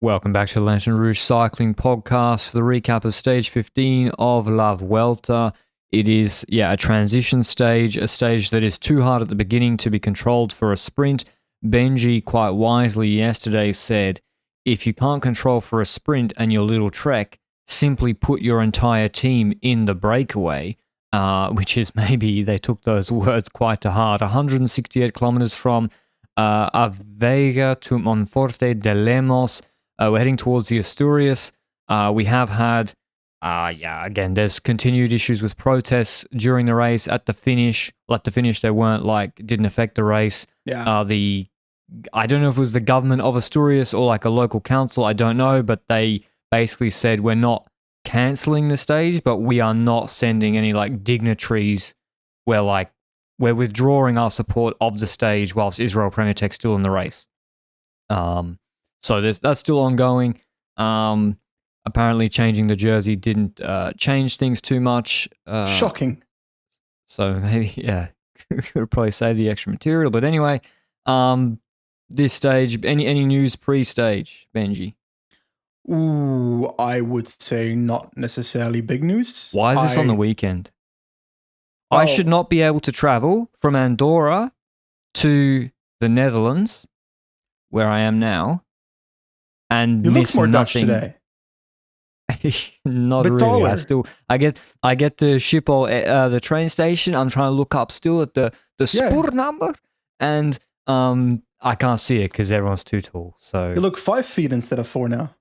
Welcome back to the Lanterne Rouge Cycling Podcast for the recap of Stage 15 of La Vuelta. It is, a transition stage, a stage that is too hard at the beginning to be controlled for a sprint. Benji quite wisely yesterday said, if you can't control for a sprint and your little trek, simply put your entire team in the breakaway, which is maybe they took those words quite to heart. 168 kilometers from Aveiga to Monforte de Lemos. We're heading towards the Asturias. We have had, again, there's continued issues with protests during the race. At the finish, they weren't didn't affect the race. Yeah. I don't know if it was the government of Asturias or like a local council, I don't know, but they basically said we're not cancelling the stage, but we are not sending any dignitaries. We're withdrawing our support of the stage whilst Israel Premier Tech's still in the race. So that's still ongoing. Apparently changing the jersey didn't change things too much. Shocking. So maybe, could probably save the extra material. But anyway, this stage, any news pre-stage, Benji? Ooh, I would say not necessarily big news. Why is this on the weekend? I should not be able to travel from Andorra to the Netherlands, where I am now, and you miss look more nothing. Dutch today. Not Bit really. taller. I get the Schiphol, the train station. I'm trying to look up still at the spoor number, and I can't see it because everyone's too tall. So you look 5 feet instead of 4 now.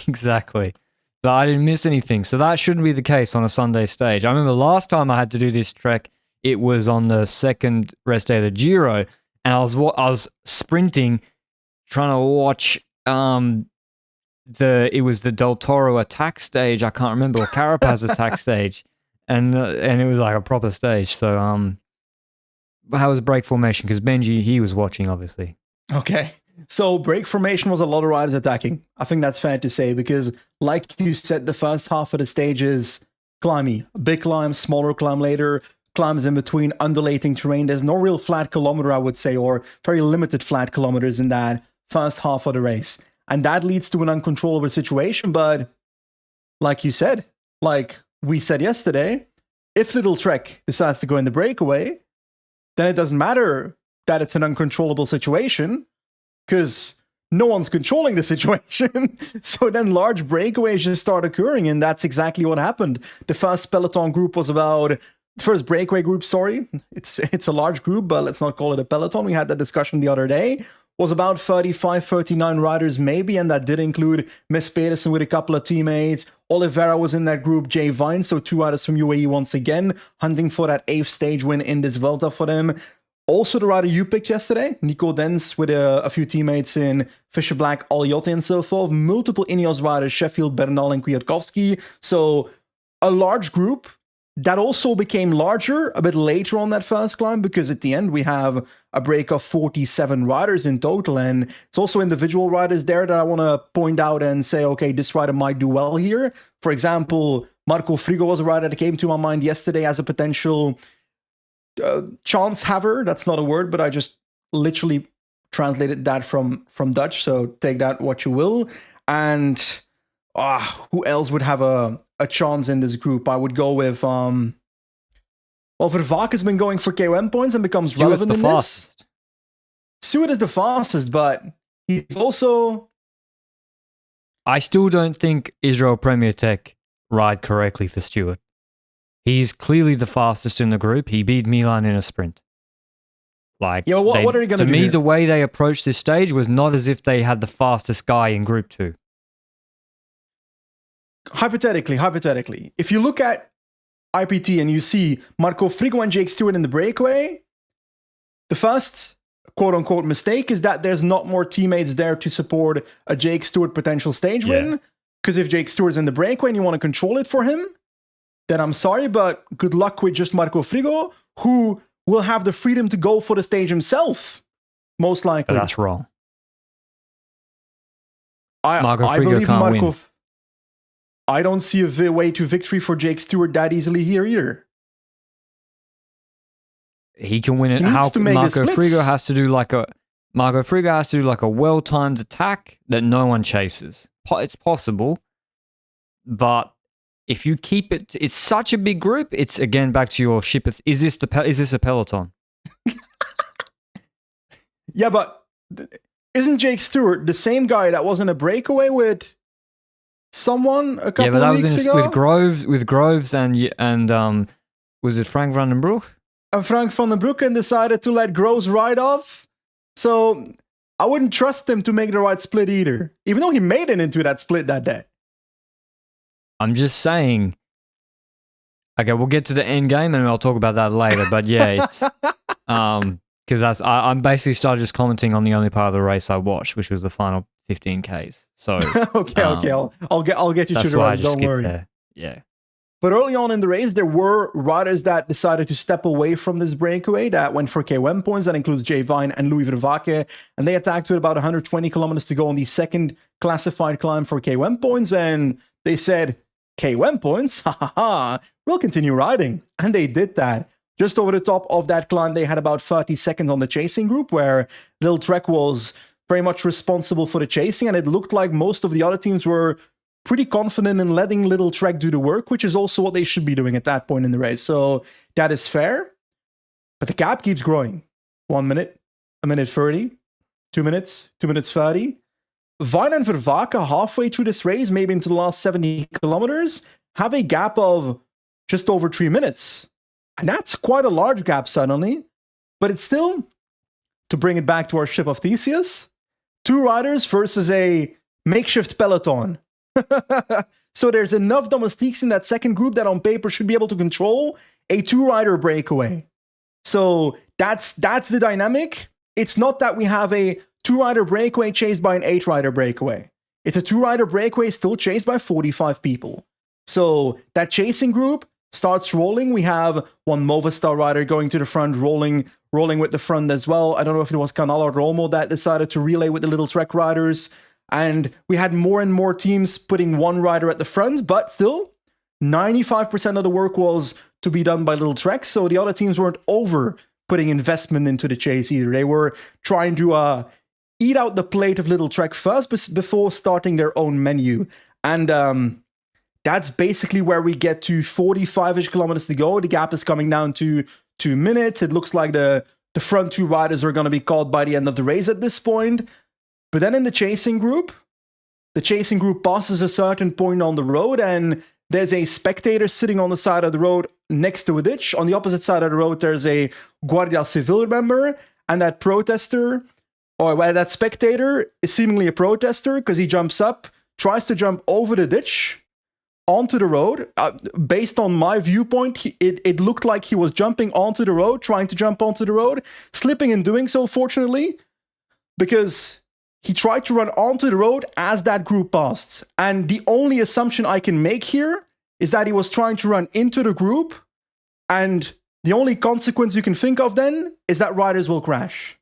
Exactly. But I didn't miss anything, so that shouldn't be the case on a Sunday stage. I remember last time I had to do this trek, it was on the second rest day of the Giro, and I was sprinting, trying to watch it was the Del Toro attack stage. I can't remember, or Carapaz attack stage, and it was like a proper stage. So how was break formation? Because Benji, he was watching, obviously. Okay. So break formation was a lot of riders attacking. I think that's fair to say because, like you said, the first half of the stage is climby. Big climb, smaller climb later, climbs in between, undulating terrain. There's no real flat kilometer, I would say, or very limited flat kilometers in that first half of the race. And that leads to an uncontrollable situation. But like you said, like we said yesterday, if Little Trek decides to go in the breakaway, then it doesn't matter that it's an uncontrollable situation, because no one's controlling the situation. So then large breakaways just start occurring, and that's exactly what happened. The first peloton group was about... First breakaway group, sorry. It's a large group, but let's not call it a peloton. We had that discussion the other day. Was about 35, 39 riders maybe, and that did include Miss Pedersen with a couple of teammates. Oliveira was in that group, Jay Vine, so 2 riders from UAE once again, hunting for that 8th stage win in this Vuelta for them. Also, the rider you picked yesterday, Nico Dens, with a few teammates in Fisher Black, Aliotti, and so forth. Multiple Ineos riders, Sheffield, Bernal, and Kwiatkowski. So a large group that also became larger a bit later on that first climb, because at the end we have a break of 47 riders in total. And it's also individual riders there that I want to point out and say, okay, this rider might do well here. For example, Marco Frigo was a rider that came to my mind yesterday as a potential... chance haver. That's not a word, but I just literally translated that from Dutch, so take that what you will. And who else would have a chance in this group? I would go with Vervaak has been going for KOM points and becomes relevant in this. Stewart is the fastest, but he's also... I still don't think Israel Premier Tech ride correctly for Stewart. He's clearly the fastest in the group. He beat Milan in a sprint. What are they going to do? To me, the way they approached this stage was not as if they had the fastest guy in Group 2. Hypothetically, if you look at IPT and you see Marco Frigo and Jake Stewart in the breakaway, the first quote-unquote mistake is that there's not more teammates there to support a Jake Stewart potential stage win. Because if Jake Stewart's in the breakaway and you want to control it for him, then I'm sorry, but good luck with just Marco Frigo, who will have the freedom to go for the stage himself, most likely. But that's wrong. Marco Frigo can't win. I don't see a way to victory for Jake Stewart that easily here either. He can win it. How Marco Frigo has to do Margot Friga has to do like a well-timed attack that no one chases. It's possible, but if you keep it, it's such a big group. It's again back to your ship. Is this a peloton? Yeah, but isn't Jake Stewart the same guy that was in a breakaway with someone a couple of weeks ago? With Groves and was it Frank van den Broek? And Frank van den Broek decided to let Groves ride off. So I wouldn't trust him to make the right split either, even though he made it into that split that day. I'm just saying. Okay, we'll get to the end game and I'll talk about that later. But yeah, it's because I'm basically started just commenting on the only part of the race I watched, which was the final 15Ks. So okay, I'll get you to the right. Don't worry. There. Yeah. But early on in the race, there were riders that decided to step away from this breakaway that went for KOM points. That includes Jay Vine and Louis Vervaeke. And they attacked with about 120 kilometers to go on the second classified climb for KOM points. And they said, KOM points? Ha ha ha, we'll continue riding. And they did that. Just over the top of that climb, they had about 30 seconds on the chasing group, where Lil Trek was very much responsible for the chasing. And it looked like most of the other teams were pretty confident in letting Little Trek do the work, which is also what they should be doing at that point in the race. So that is fair. But the gap keeps growing. 1 minute, 1 minute 30, 2 minutes, 2 minutes 30. Vine and Vervaeke, halfway through this race, maybe into the last 70 kilometers, have a gap of just over 3 minutes. And that's quite a large gap suddenly. But it's still, to bring it back to our ship of Theseus, 2 riders versus a makeshift peloton. So there's enough domestiques in that second group that on paper should be able to control a 2-rider breakaway. So that's the dynamic. It's not that we have a 2-rider breakaway chased by an 8-rider breakaway. It's a 2-rider breakaway still chased by 45 people. So that chasing group starts rolling. We have one Movistar rider going to the front, rolling with the front as well. I don't know if it was Canal or Romo that decided to relay with the Little Trek riders. And we had more and more teams putting 1 rider at the front, but still, 95% of the work was to be done by Little Trek, so the other teams weren't over putting investment into the chase either. They were trying to eat out the plate of Little Trek first before starting their own menu. And that's basically where we get to 45-ish kilometers to go. The gap is coming down to 2 minutes. It looks like the front 2 riders are going to be caught by the end of the race at this point. But then in the chasing group passes a certain point on the road, and there's a spectator sitting on the side of the road next to a ditch. On the opposite side of the road, there's a Guardia Civil member, and that protester, or well, that spectator is seemingly a protester because he jumps up, tries to jump over the ditch onto the road. Based on my viewpoint, it looked like he was jumping onto the road, trying to jump onto the road, slipping in doing so, fortunately, because he tried to run onto the road as that group passed. And the only assumption I can make here is that he was trying to run into the group, and the only consequence you can think of then is that riders will crash.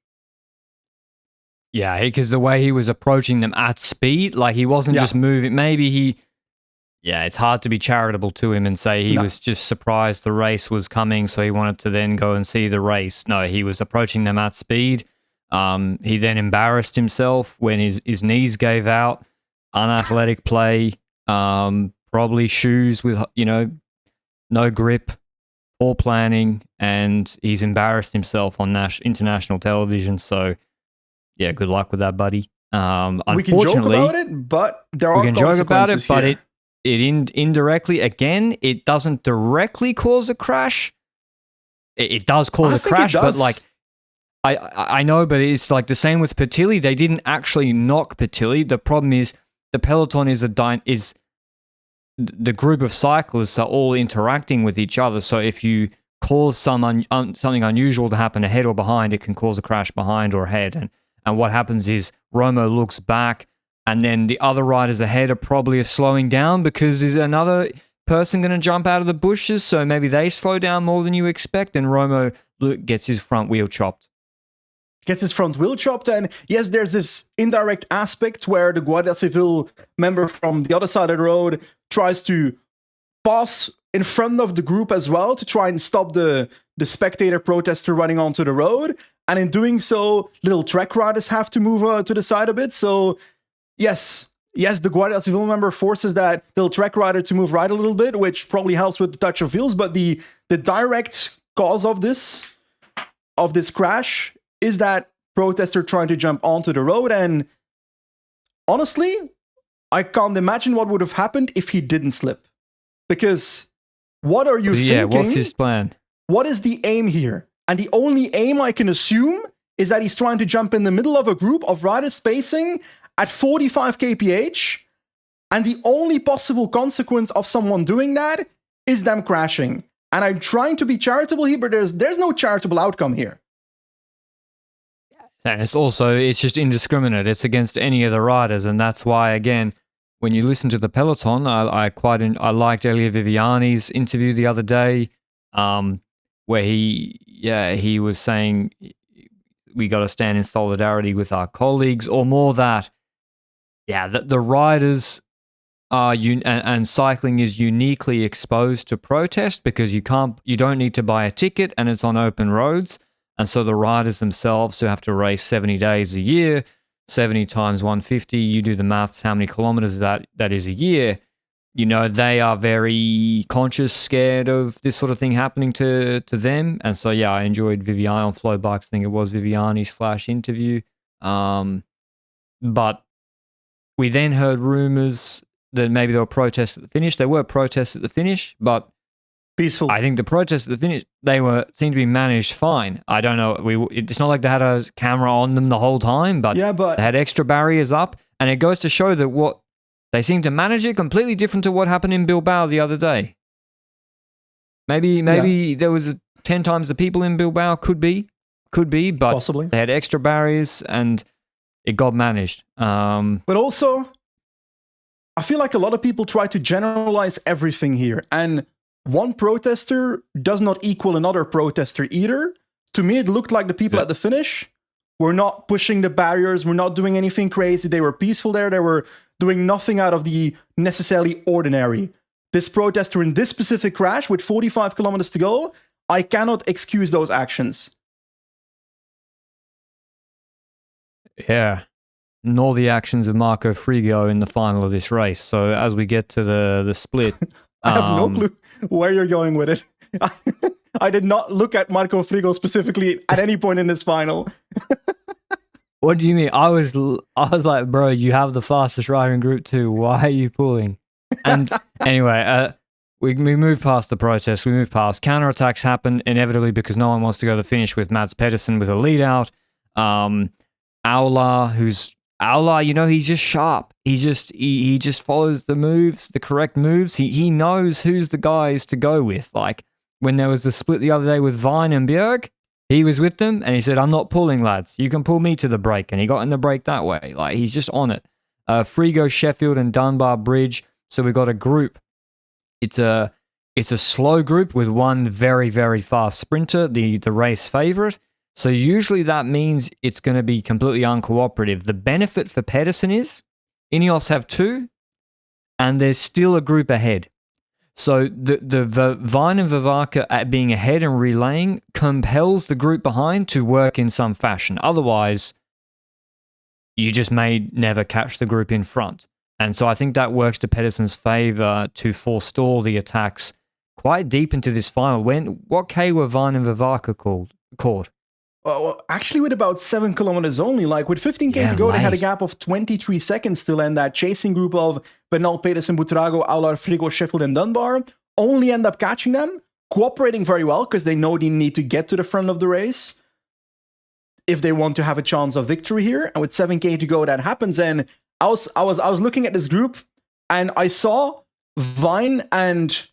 Yeah, because the way he was approaching them at speed, like he wasn't just moving. Maybe it's hard to be charitable to him and say he was just surprised the race was coming, so he wanted to then go and see the race. No, he was approaching them at speed. He then embarrassed himself when his knees gave out, unathletic play, probably shoes with, no grip, poor planning, and he's embarrassed himself on international television. So, yeah, good luck with that, buddy. We can joke about it, but there are consequences here. But it indirectly, again, it doesn't directly cause a crash. It does cause a crash, but like, I know, but it's like the same with Patilli. They didn't actually knock Patilli. The problem is the peloton is the group of cyclists are all interacting with each other. So if you cause something unusual to happen ahead or behind, it can cause a crash behind or ahead. And what happens is Romo looks back, and then the other riders ahead are probably slowing down because there's another person going to jump out of the bushes. So maybe they slow down more than you expect, and Romo gets his front wheel chopped. And yes, there's this indirect aspect where the Guardia Civil member from the other side of the road tries to pass in front of the group as well to try and stop the spectator protester running onto the road. And in doing so, little track riders have to move to the side a bit. So yes, the Guardia Civil member forces that little track rider to move right a little bit, which probably helps with the touch of wheels. But the direct cause of this crash is that protester trying to jump onto the road. And honestly, I can't imagine what would have happened if he didn't slip. Because what are you thinking? What's his plan? What is the aim here? And the only aim I can assume is that he's trying to jump in the middle of a group of riders spacing at 45 kph. And the only possible consequence of someone doing that is them crashing. And I'm trying to be charitable here, but there's no charitable outcome here. And it's just indiscriminate. It's against any of the riders. And that's why, again, when you listen to the peloton, I liked Elia Viviani's interview the other day, where he was saying we got to stand in solidarity with our colleagues, or more that, the riders are and cycling is uniquely exposed to protest because you don't need to buy a ticket and it's on open roads, and so the riders themselves who have to race 70 days a year. 70 times 150, you do the maths, how many kilometers that is a year. They are very conscious, scared of this sort of thing happening to them. And so, I enjoyed Viviani on Flow Bikes. I think it was Viviani's flash interview. But we then heard rumors that maybe there were protests at the finish. There were protests at the finish, but peaceful. I think the protests at the finish, seemed to be managed fine. I don't know. It's not like they had a camera on them the whole time, but they had extra barriers up. And it goes to show that they seem to manage it completely different to what happened in Bilbao the other day. Maybe there was 10 times the people in Bilbao. Could be, but possibly they had extra barriers and it got managed. But also, I feel like a lot of people try to generalize everything here, and one protester does not equal another protester either. To me, it looked like the people at the finish were not pushing the barriers, were not doing anything crazy. They were peaceful there. They were doing nothing out of the necessarily ordinary. This protester in this specific crash with 45 kilometers to go, I cannot excuse those actions. Yeah. Nor the actions of Marco Frigo in the final of this race. So as we get to the split... I have no clue where you're going with it. I did not look at Marco Frigo specifically at any point in this final. What do you mean? I was like, bro, you have the fastest rider in Group 2. Why are you pulling? And anyway, we move past the protest. We move past. Counterattacks happen inevitably because no one wants to go to the finish with Mads Pedersen with a lead out. Aula, he's just sharp. He just follows the moves, the correct moves. He knows who's the guys to go with. Like when there was the split the other day with Vine and Bjerg, he was with them and he said, "I'm not pulling, lads. You can pull me to the break." And he got in the break that way. Like he's just on it. Frigo, Sheffield, and Dunbar Bridge. So we got a group. It's a slow group with one very, very fast sprinter, the race favorite. So usually that means it's going to be completely uncooperative. The benefit for Pedersen is Ineos have two, and there's still a group ahead. So the Vine and Vivaka at being ahead and relaying compels the group behind to work in some fashion. Otherwise, you just may never catch the group in front. And so I think that works to Pedersen's favor to forestall the attacks quite deep into this final. What K were Vine and Vivaka caught? Well, actually, with about 7 kilometers only, like with 15k to go, they had a gap of 23 seconds still, and that chasing group of Bernal, Pedersen, Buitrago, Aular, Frigo, Sheffield, and Dunbar only end up catching them, cooperating very well because they know they need to get to the front of the race if they want to have a chance of victory here. And with 7k to go, that happens. And I was looking at this group, and I saw Vine and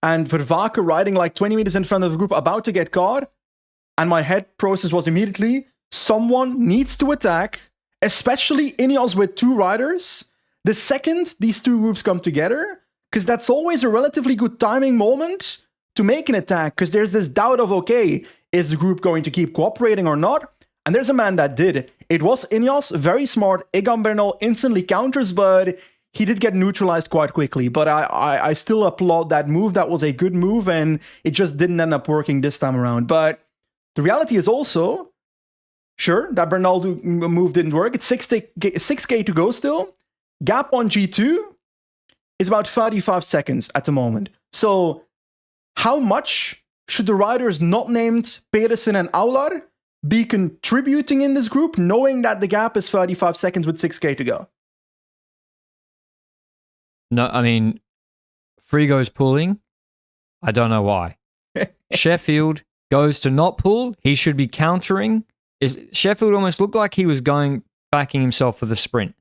Vervaeke riding like 20 meters in front of the group, about to get caught. And my head process was immediately, someone needs to attack, especially Ineos with two riders, the second these two groups come together, because that's always a relatively good timing moment to make an attack, because there's this doubt of, okay, is the group going to keep cooperating or not? And there's a man that did. It was Ineos, very smart. Egan Bernal instantly counters, but he did get neutralized quite quickly, but I still applaud that move. That was a good move, and it just didn't end up working this time around. But the reality is also, sure, that Bernal move didn't work. It's 6K to go still. Gap on G2 is about 35 seconds at the moment. So how much should the riders not named Pedersen and Aular be contributing in this group, knowing that the gap is 35 seconds with 6K to go? No, I mean, Frigo's pulling. I don't know why. Sheffield goes to not pull. He should be countering. Sheffield almost looked like he was backing himself for the sprint.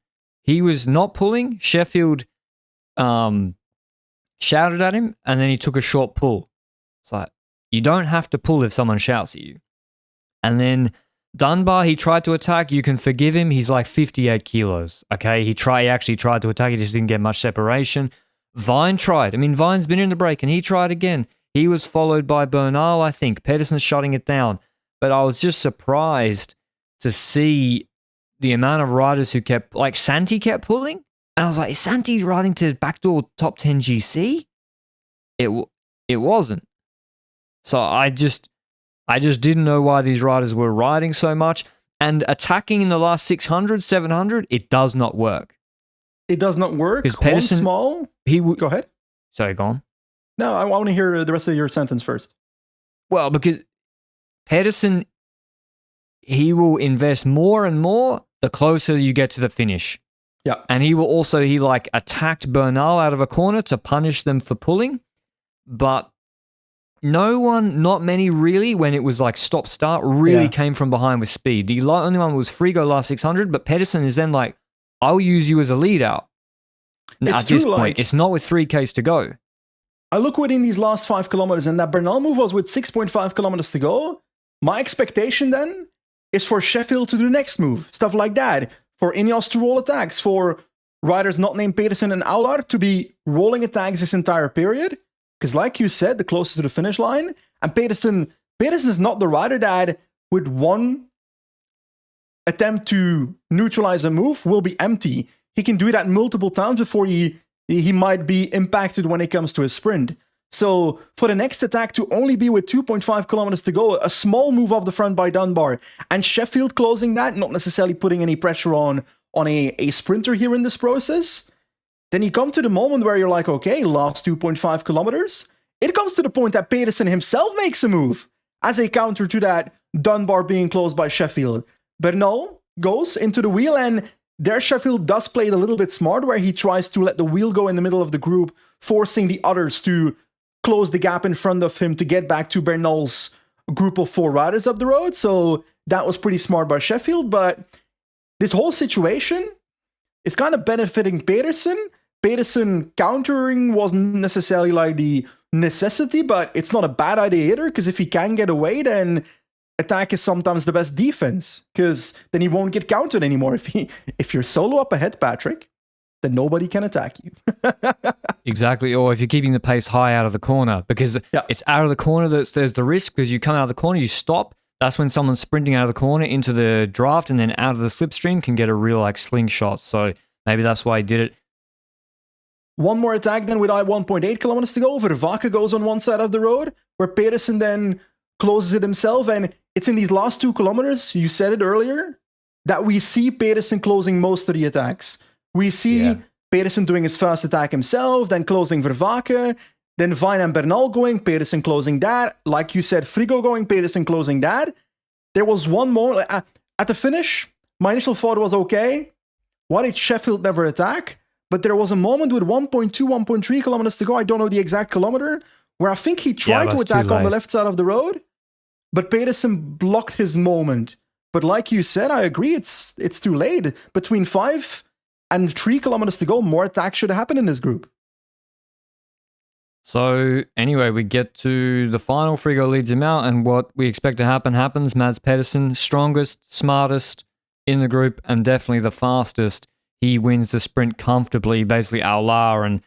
He was not pulling. Sheffield shouted at him, and then he took a short pull. It's like, you don't have to pull if someone shouts at you. And then Dunbar, he tried to attack. You can forgive him. He's like 58 kilos. Okay, he actually tried to attack. He just didn't get much separation. Vine tried. I mean, Vine's been in the break, and he tried again. He was followed by Bernal, I think. Pedersen's shutting it down. But I was just surprised to see the amount of riders who kept, like Santi kept pulling. And I was like, is Santi riding to backdoor top 10 GC? It wasn't. So I just didn't know why these riders were riding so much. And attacking in the last 600, 700, it does not work. It does not work? Because Pedersen, go ahead. Sorry, go on. No, I want to hear the rest of your sentence first. Well, because Pedersen, he will invest more and more the closer you get to the finish. Yeah. And he attacked Bernal out of a corner to punish them for pulling. But not many really, when it was like stop-start, really came from behind with speed. The only one was Frigo last 600, but Pedersen is then like, I'll use you as a lead out. At this point, it's not with 3Ks to go. I look within these last 5 kilometers, and that Bernal move was with 6.5 kilometers to go. My expectation then is for Sheffield to do the next move. Stuff like that. For Ineos to roll attacks. For riders not named Pedersen and Aular to be rolling attacks this entire period. Because like you said, the closer to the finish line. And Pedersen is not the rider that with one attempt to neutralize a move will be empty. He can do that multiple times before he might be impacted when it comes to a sprint. So for the next attack to only be with 2.5 kilometers to go, a small move off the front by Dunbar, and Sheffield closing that, not necessarily putting any pressure on a sprinter here in this process, then you come to the moment where you're like, okay, last 2.5 kilometers. It comes to the point that Pedersen himself makes a move as a counter to that Dunbar being closed by Sheffield. Bernal goes into the wheel, and there Sheffield does play it a little bit smart, where he tries to let the wheel go in the middle of the group, forcing the others to close the gap in front of him to get back to Bernal's group of 4 riders up the road. So that was pretty smart by Sheffield, but this whole situation is kind of benefiting Pedersen. Pedersen countering wasn't necessarily like the necessity, but it's not a bad idea either, because if he can get away, then attack is sometimes the best defense, because then he won't get countered anymore. If you're solo up ahead, Patrick, then nobody can attack you. Exactly, or if you're keeping the pace high out of the corner, because it's out of the corner that there's the risk, because you come out of the corner, you stop, that's when someone's sprinting out of the corner into the draft and then out of the slipstream can get a real like slingshot. So maybe that's why he did it. One more attack then with 1.8 kilometers to go. Vervaeke goes on one side of the road, where Pedersen then closes it himself. And it's in these last 2 kilometers, you said it earlier, that we see Pedersen closing most of the attacks. We see Pedersen doing his first attack himself, then closing Vervaeke, then Vine and Bernal going, Pedersen closing that. Like you said, Frigo going, Pedersen closing that. There was one more, at the finish, my initial thought was, okay, why did Sheffield never attack? But there was a moment with 1.2, 1.3 kilometers to go, I don't know the exact kilometer, where I think he tried to attack on the left side of the road, but Pedersen blocked his moment. But like you said, I agree, it's too late. Between 5 and 3 kilometers to go, more attacks should happen in this group. So anyway, we get to the final. Frigo leads him out, and what we expect to happen happens. Mads Pedersen, strongest, smartest in the group, and definitely the fastest. He wins the sprint comfortably, basically Aular, and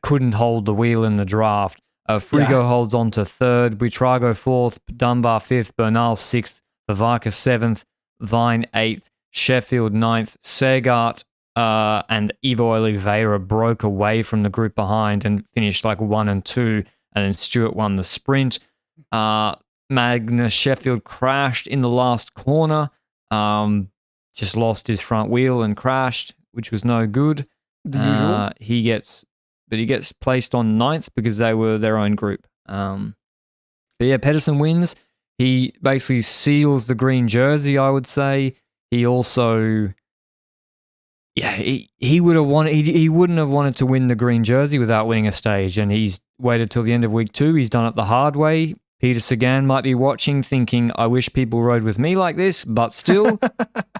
couldn't hold the wheel in the draft. Frigo holds on to 3rd, Buitrago 4th, Dunbar 5th, Bernal 6th, Vervaeke 7th, Vine 8th, Sheffield 9th, Segart and Ivo Oliveira broke away from the group behind and finished like 1 and 2, and then Stewart won the sprint. Magnus Sheffield crashed in the last corner, just lost his front wheel and crashed, which was no good. The usual. He gets placed on 9th because they were their own group. But yeah, Pedersen wins. He basically seals the green jersey, I would say. He also, he would have wanted. He wouldn't have wanted to win the green jersey without winning a stage, and he's waited till the end of week 2. He's done it the hard way. Peter Sagan might be watching, thinking, "I wish people rode with me like this," but still,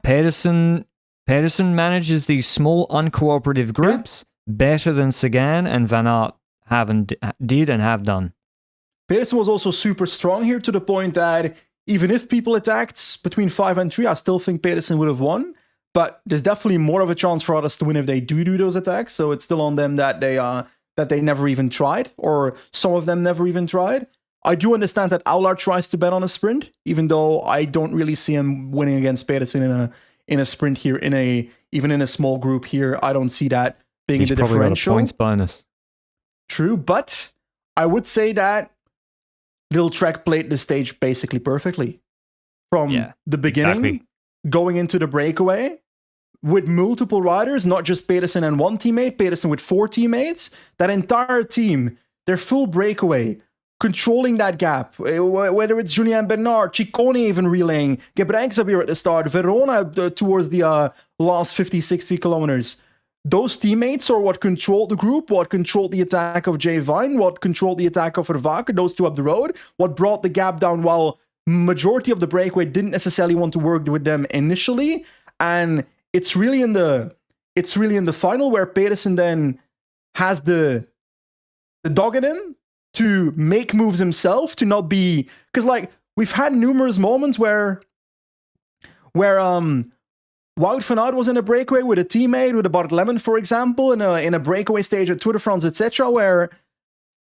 Pedersen manages these small, uncooperative groups better than Sagan and Van Aert did and have done. Pedersen was also super strong here, to the point that even if people attacked between 5 and 3, I still think Pedersen would have won. But there's definitely more of a chance for others to win if they do those attacks. So it's still on them that they never even tried, or some of them never even tried. I do understand that Aulard tries to bet on a sprint, even though I don't really see him winning against Pedersen in a sprint here, even in a small group here. I don't see that being He's the probably differential. Got a points bonus. True, but I would say that Little Trek played the stage basically perfectly from the beginning, going into the breakaway with multiple riders, not just Pedersen and one teammate, Pedersen with 4 teammates. That entire team, their full breakaway, controlling that gap, whether it's Julien Bernard, Ciccone even relaying, Gebreigzabir at the start, Verona towards the last 50, 60 kilometers. Those teammates are what controlled the group, what controlled the attack of Jay Vine, what controlled the attack of Vervaeke, those two up the road, what brought the gap down while majority of the breakaway didn't necessarily want to work with them initially. And it's really in the final where Pedersen then has the dog in him to make moves himself, to not be, because like we've had numerous moments where Wout van Aert was in a breakaway with a teammate, with a Bart Lemon, for example, in a breakaway stage at Tour de France, etc., where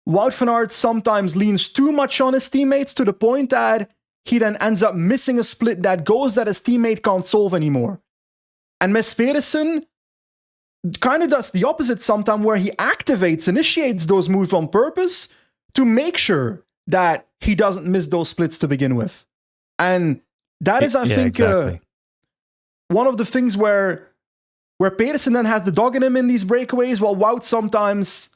Wout van Aert sometimes leans too much on his teammates to the point that he then ends up missing a split that goes that his teammate can't solve anymore. And Mess Pedersen kind of does the opposite sometimes, where he initiates those moves on purpose to make sure that he doesn't miss those splits to begin with. And that is, I think, exactly. One of the things where Pedersen then has the dog in him in these breakaways, while Wout sometimes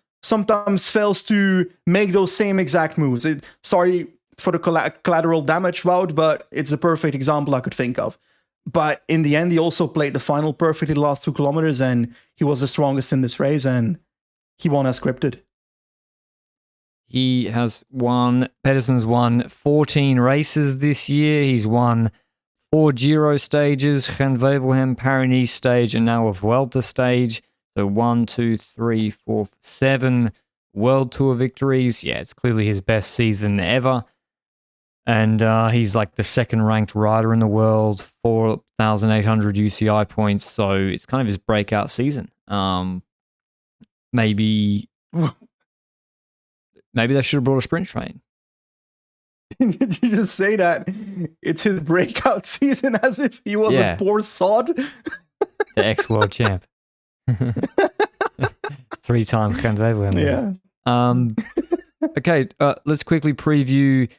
fails to make those same exact moves. Sorry for the collateral damage, Wout, but it's a perfect example I could think of. But in the end, he also played the final perfectly the last 2 kilometers, and he was the strongest in this race, and he won as scripted. Pedersen's won 14 races this year. He's won 4 Giro stages, Gent-Wevelgem, Paris-Nice stage, and now a Vuelta stage. So 1, 2, 3, 4, 7 World Tour victories. Yeah, it's clearly his best season ever. And he's like the 2nd-ranked rider in the world, 4,800 UCI points. So it's kind of his breakout season. Maybe they should have brought a sprint train. Did you just say that it's his breakout season as if he was a poor sod? The ex-world champ. 3-time Gent-Wevelgem. Yeah. Okay, let's quickly preview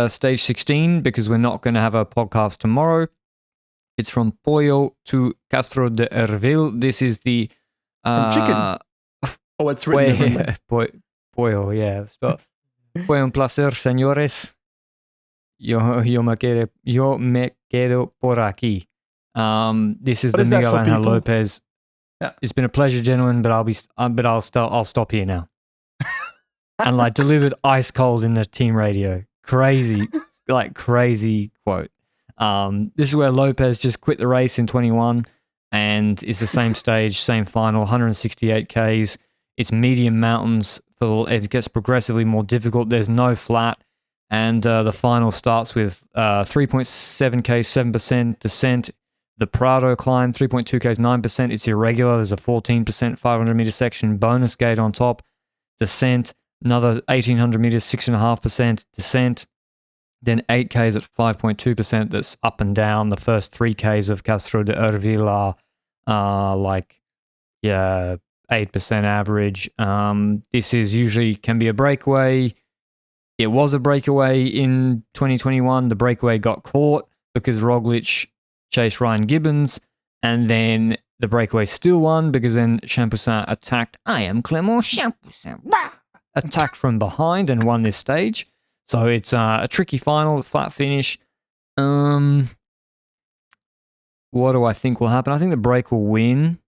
stage 16 because we're not going to have a podcast tomorrow. It's from Pollo to Castro de Herville. This is the... from chicken. Oh, it's written differently. Pollo, yeah. Fue un placer, señores. Yo me quedo por aquí. This is the Miguel Angel Lopez. Yeah. It's been a pleasure, gentlemen, but I'll stop here now. And like delivered ice cold in the team radio. Crazy quote. This is where Lopez just quit the race in 21 and it's the same stage, same final, 168 Ks. It's medium mountains. It gets progressively more difficult. There's no flat. And the final starts with 3.7 Ks, 7% descent. The Prado climb, 3.2 Ks, 9%. It's irregular. There's a 14% 500 meter section bonus gate on top. Descent, another 1,800 meters, 6.5% descent. Then 8 Ks at 5.2% that's up and down. The first 3 Ks of Castro de Herville are like 8% average. This is usually can be a breakaway. It was a breakaway in 2021. The breakaway got caught because Roglic chased Ryan Gibbons, and then the breakaway still won because then Champoussin attacked. I am Clément Champoussin. Attacked from behind and won this stage. So it's a tricky final, flat finish. What do I think will happen? I think the break will win.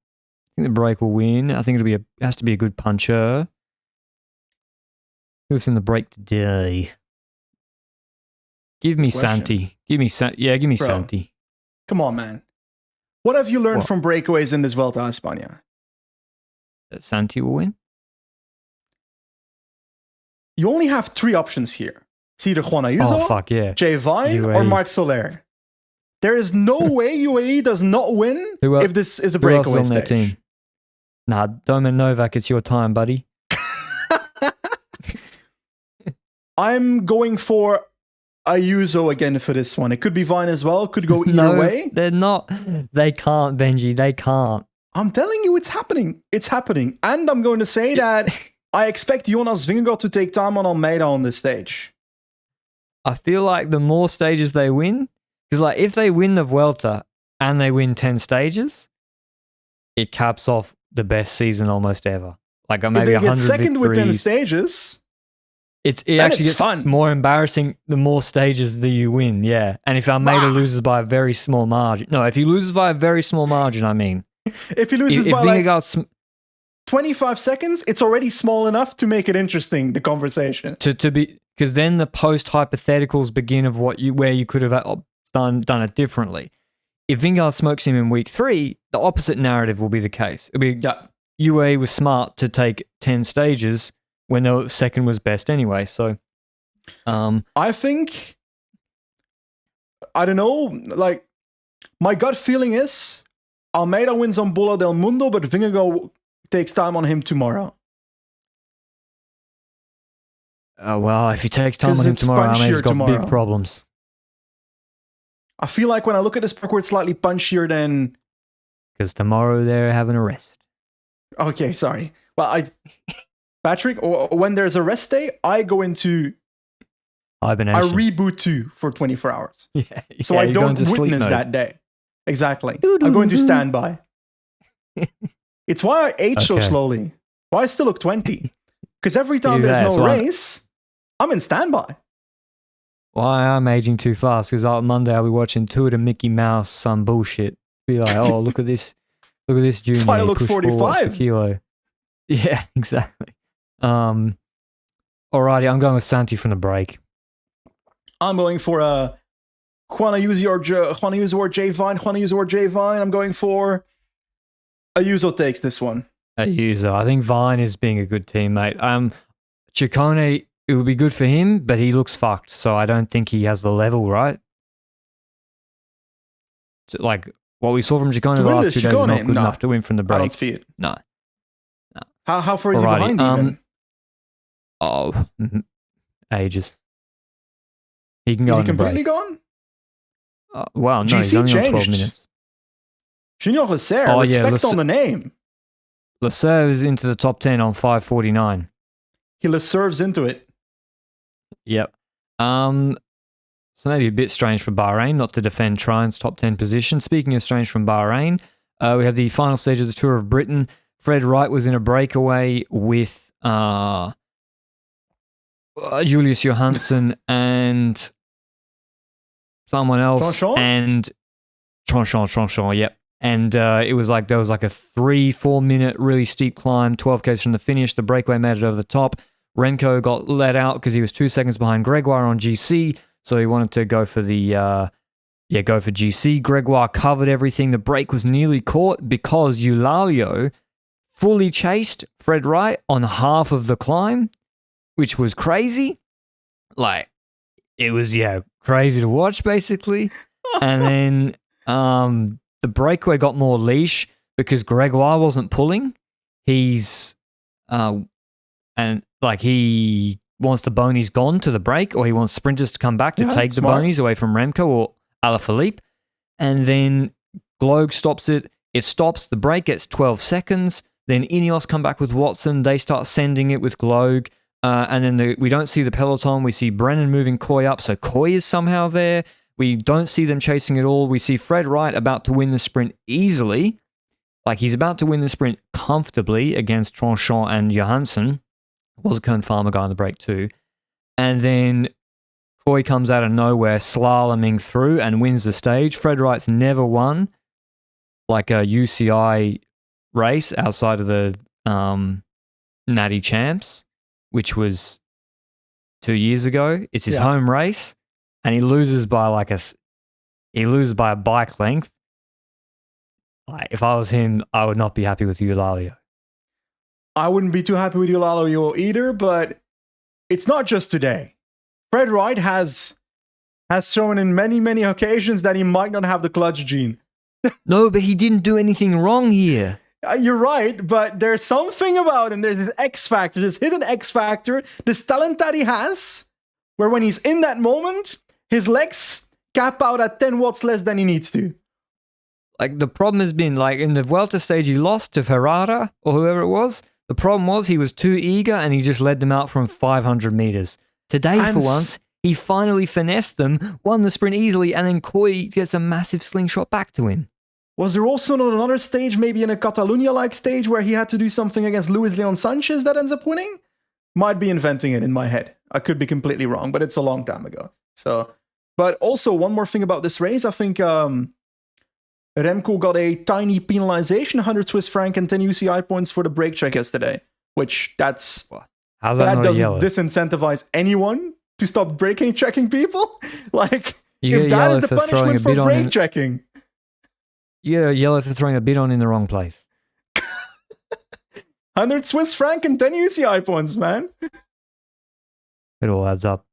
I think it has to be a good puncher. Who's in the break today? Give me Santi. Give me Santi. Come on, man. What have you learned from breakaways in this Vuelta a España? That Santi will win? You only have 3 options here. It's either Juan Ayuso, Jay Vine, or Marc Soler. There is no way UAE does not win if this is a breakaway who else is on stage. Their team? Nah, Domen Novak, it's your time, buddy. I'm going for Ayuso again for this one. It could be Vine as well. Could go either way. They're not. They can't, Benji. They can't. I'm telling you, it's happening. It's happening. And I'm going to say that I expect Jonas Vingegaard to take time on Almeida on this stage. I feel like the more stages they win, because like if they win the Vuelta and they win 10 stages, it caps off the best season almost ever. Like maybe 100 if they get second victories. with 10 stages, it actually gets fun. More embarrassing the more stages that you win, yeah. And if Almeida loses by a very small margin. No, if he loses by a very small margin, I mean. If he loses by like 25 seconds, it's already small enough to make it interesting, the conversation. To be, because then the post-hypotheticals begin of where you could have done it differently. If Vingegaard smokes him in week 3, the opposite narrative will be the case. It'll be UAE was smart to take 10 stages when the second was best anyway. So, I think, I don't know, like, my gut feeling is Almeida wins on Bola del Mundo, but Vingegaard takes time on him tomorrow. Well, if he takes time on him tomorrow, Almeida's got big problems. I feel like when I look at this parkour, it's slightly punchier than... Because tomorrow they're having a rest. Okay, sorry. Well, Patrick, when there's a rest day, I go into... Hibernation. I reboot 2 for 24 hours. Yeah, so I don't witness that day. Exactly. I'm going to standby. It's why I age so slowly. Why I still look 20. Because every time there's no race, I'm in standby. Why I'm aging too fast? Because on Monday I'll be watching Tour de Mickey Mouse, some bullshit. Be like, oh, look at this junior. That's why I look 45 kilo. Yeah, exactly. Alrighty, I'm going with Santi from the break. I'm going for Juan Ayuso or Jay Vine. Juan Ayuso or Jay Vine. I'm going for Ayuso takes this one. Ayuso. I think Vine is being a good teammate. Ciccone, it would be good for him, but he looks fucked, so I don't think he has the level, right? So, like, what we saw from Ciccone the last 2 days is not good enough to win from the break. I don't see it. No. How far is he behind even? Ages. He can go Is on he the break. completely gone? Well, no, he's only on 12 minutes. Junior Lesser, respect on the name. Lesser is into the top 10 on 5:49. He Lesserves into it. Yep. So maybe a bit strange for Bahrain not to defend Trine's top 10 position. Speaking of strange from Bahrain, we have the final stage of the Tour of Britain. Fred Wright was in a breakaway with Julius Johansson and someone else. Tranchant? And Tranchant, yep. And it was like, there was like a 3-4 minute really steep climb, 12 k's from the finish. The breakaway made it over the top. Remco got let out because he was 2 seconds behind Gregoire on GC. So he wanted to go for go for GC. Gregoire covered everything. The break was nearly caught because Eulalio fully chased Fred Wright on half of the climb, which was crazy. Like, it was, crazy to watch, basically. And then the breakaway got more leash because Gregoire wasn't pulling. He's, he wants the bonies gone to the break, or he wants sprinters to come back to take the bonies away from Remco or Alaphilippe. And then Gloag stops it. It stops. The break gets 12 seconds. Then Ineos come back with Watson. They start sending it with Gloag. And then we don't see the peloton. We see Brennan moving Coy up. So Coy is somehow there. We don't see them chasing at all. We see Fred Wright about to win the sprint easily. Like, he's about to win the sprint comfortably against Tranchant and Johansson. Was a Kern Farmer guy on the break too. And then Coy comes out of nowhere, slaloming through and wins the stage. Fred Wright's never won like a UCI race outside of the Natty Champs, which was 2 years ago. It's his home race, and he loses by a bike length. Like, if I was him, I would not be happy with Eulalia. I wouldn't be too happy with Eulalia either, but it's not just today. Fred Wright has shown in many, many occasions that he might not have the clutch gene. No, but he didn't do anything wrong here. You're right, but there's something about him. There's this X factor, this hidden X factor, this talent that he has, where when he's in that moment, his legs cap out at 10 watts less than he needs to. Like, the problem has been, like, in the Vuelta stage, he lost to Ferrara or whoever it was. The problem was he was too eager and he just led them out from 500 meters. Today, for once, he finally finessed them, won the sprint easily, and then Coy gets a massive slingshot back to him. Was there also not another stage, maybe in a Catalunya-like stage, where he had to do something against Luis Leon Sanchez that ends up winning? Might be inventing it in my head. I could be completely wrong, but it's a long time ago. So, but also, one more thing about this race, I think Remco got a tiny penalization, 100 Swiss franc and 10 UCI points for the brake check yesterday, which that doesn't disincentivize anyone to stop braking checking people. Like, if that is the punishment for brake checking. You get a yellow for throwing a bid on in the wrong place. 100 Swiss franc and 10 UCI points, man. It all adds up.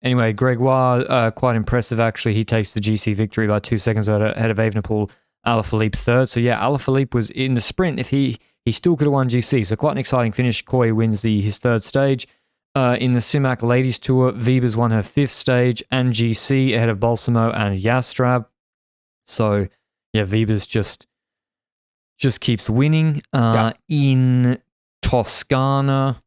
Anyway, Gregoire, quite impressive, actually. He takes the GC victory by 2 seconds ahead of Evenepoel. Alaphilippe third. So, yeah, Alaphilippe was in the sprint. If he still could have won GC. So, quite an exciting finish. Coy wins his third stage. In the Simac Ladies Tour, Vibers won her fifth stage and GC ahead of Balsamo and Yastrab. So, yeah, Vibers just keeps winning. In Toscana,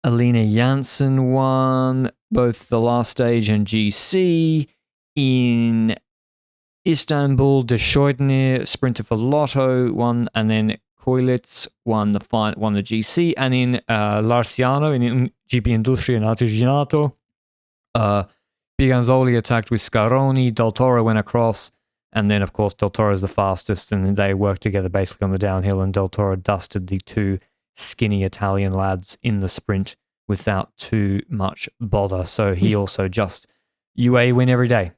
Alina Janssen won both the last stage and GC. In Istanbul, De Scheudner, sprinter for Lotto, won, and then Koilitz won the GC. And in Larciano, in GP Industria and Artigianato, Piganzoli attacked with Scaroni, Del Toro went across, and then, of course, Del Toro is the fastest, and they worked together basically on the downhill, and Del Toro dusted the two skinny Italian lads in the sprint without too much bother. So he also just UAE win every day.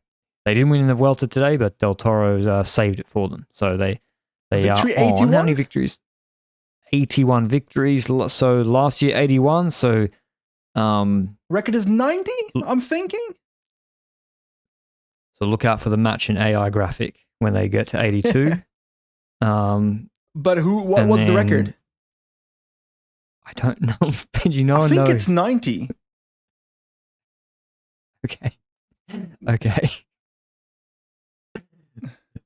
They didn't win in the Vuelta today, but Del Toro saved it for them. So they Victory are on 81? how many victories? 81 victories. So last year 81. So record is 90. I'm thinking. So look out for the match in AI graphic when they get to 82. But what's the record? I don't know. Benji, no one knows. I think knows. it's 90. Okay.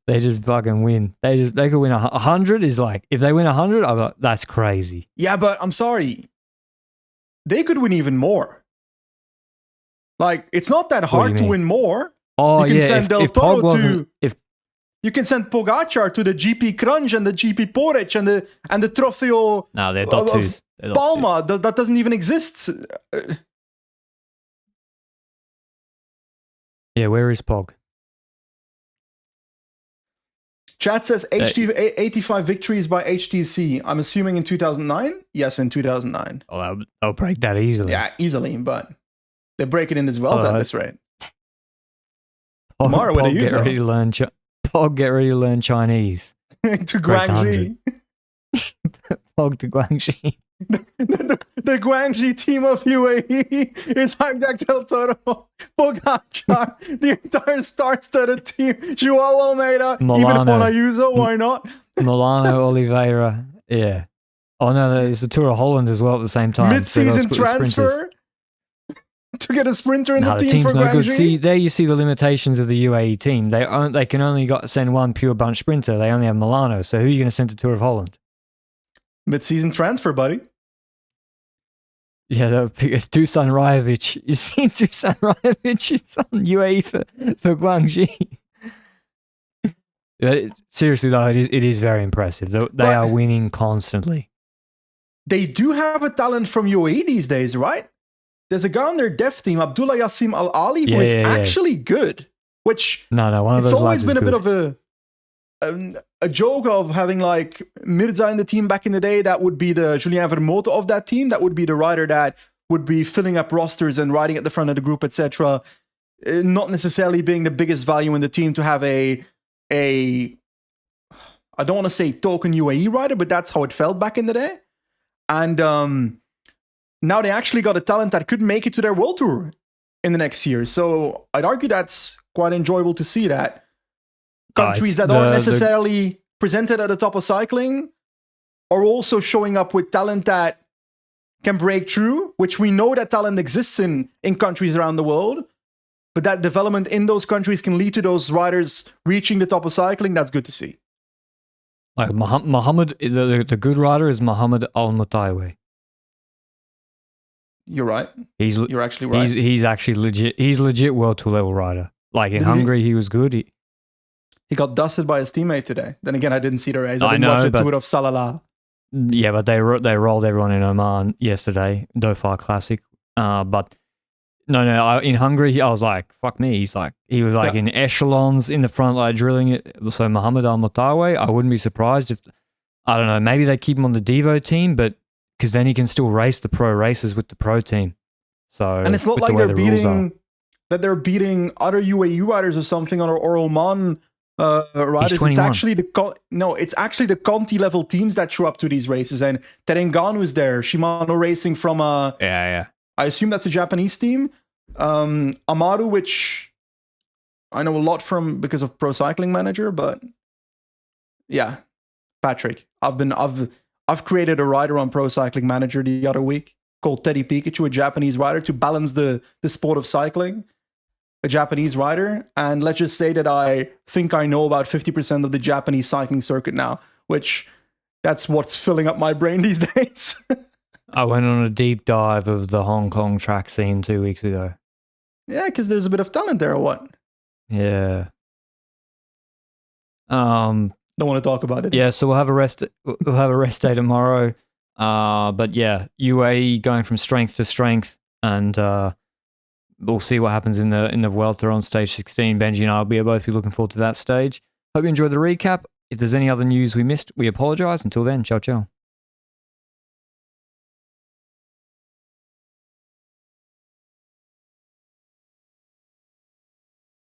They just fucking win. They could win 100. Is like, if they win 100, I'm like, that's crazy. Yeah, but I'm sorry. They could win even more. Like, it's not that hard to win more. Oh, you can send Del Toro you can send Pogacar to the GP Crunch and the GP Porridge and the Trofeo. No, they're dot twos. Palma. That doesn't even exist. Yeah, where is Pog? Chat says 85 victories by HTC. I'm assuming in 2009? Yes, in 2009. Oh, they'll break that easily. Yeah, easily, but they break it in as well at this rate. Pog, get ready to learn Pog, get ready to learn Chinese. To Guangxi. Pog to Guangxi. The Guangxi team of UAE is Hagdak Del Toro, Pogacar, the entire star-studded team, Joao Almeida, even Juan Ayuso, why not? Milano Oliveira, yeah. Oh no, there's the Tour of Holland as well at the same time. Mid-season transfer to get a sprinter in No, the the team team's for no good. Guangxi. See, there you see the limitations of the UAE team. They can only send one pure bunch sprinter. They only have Milano. So who are you going to send to Tour of Holland? Mid-season transfer, buddy. Yeah, Dusan Rajovic. You seen Dusan Rajovic? It's on UAE for Guangxi. Seriously, though, it is very impressive. They are winning constantly. They do have a talent from UAE these days, right? There's a guy on their dev team, Abdullah Yassim Al Ali, who is actually good. Which one of those. It's always been a good. bit of a joke of having like Mirza in the team back in the day. That would be the Julien Vermote of that team. That would be the rider that would be filling up rosters and riding at the front of the group, etc. Not necessarily being the biggest value in the team to have a I don't want to say token UAE rider, but that's how it felt back in the day. And now they actually got a talent that could make it to their World Tour in the next year. So I'd argue that's quite enjoyable to see that. Countries that aren't necessarily presented at the top of cycling are also showing up with talent that can break through, which we know that talent exists in countries around the world. But that development in those countries can lead to those riders reaching the top of cycling. That's good to see. Like Muhammad, the good rider is Muhammad Al-Mutaiwi. You're right. You're actually right. He's actually legit. He's legit World Tour level rider. Like in Hungary, he was good. He got dusted by his teammate today. Then again, I didn't see the race. I didn't watch the Tour of Salalah. Yeah, but they rolled everyone in Oman yesterday, Dhofar Classic. But no, in Hungary, I was like, fuck me. He was like in echelons in the front, like drilling it. So Muhammad Al-Mutawi, I wouldn't be surprised if, I don't know, maybe they keep him on the Devo team, but because then he can still race the pro races with the pro team. So and it's not like they're beating other UAE riders or something or Oman riders. It's actually the Conti level teams that show up to these races. And Terenganu's there, Shimano Racing from I assume that's a Japanese team. Amaru, which I know a lot from because of Pro Cycling Manager, but yeah, Patrick, I've created a rider on Pro Cycling Manager the other week called Teddy Pikachu, a Japanese rider to balance the sport of cycling, a Japanese rider. And let's just say that I think I know about 50% of the Japanese cycling circuit now, which that's what's filling up my brain these days. I went on a deep dive of the Hong Kong track scene 2 weeks ago. Yeah, because there's a bit of talent there or what? Yeah. Don't want to talk about it. Yeah, so we'll have a rest day tomorrow. But yeah, UAE going from strength to strength, and we'll see what happens in the Vuelta on stage 16. Benji and I will both be looking forward to that stage. Hope you enjoyed the recap. If there's any other news we missed, we apologize. Until then, ciao ciao.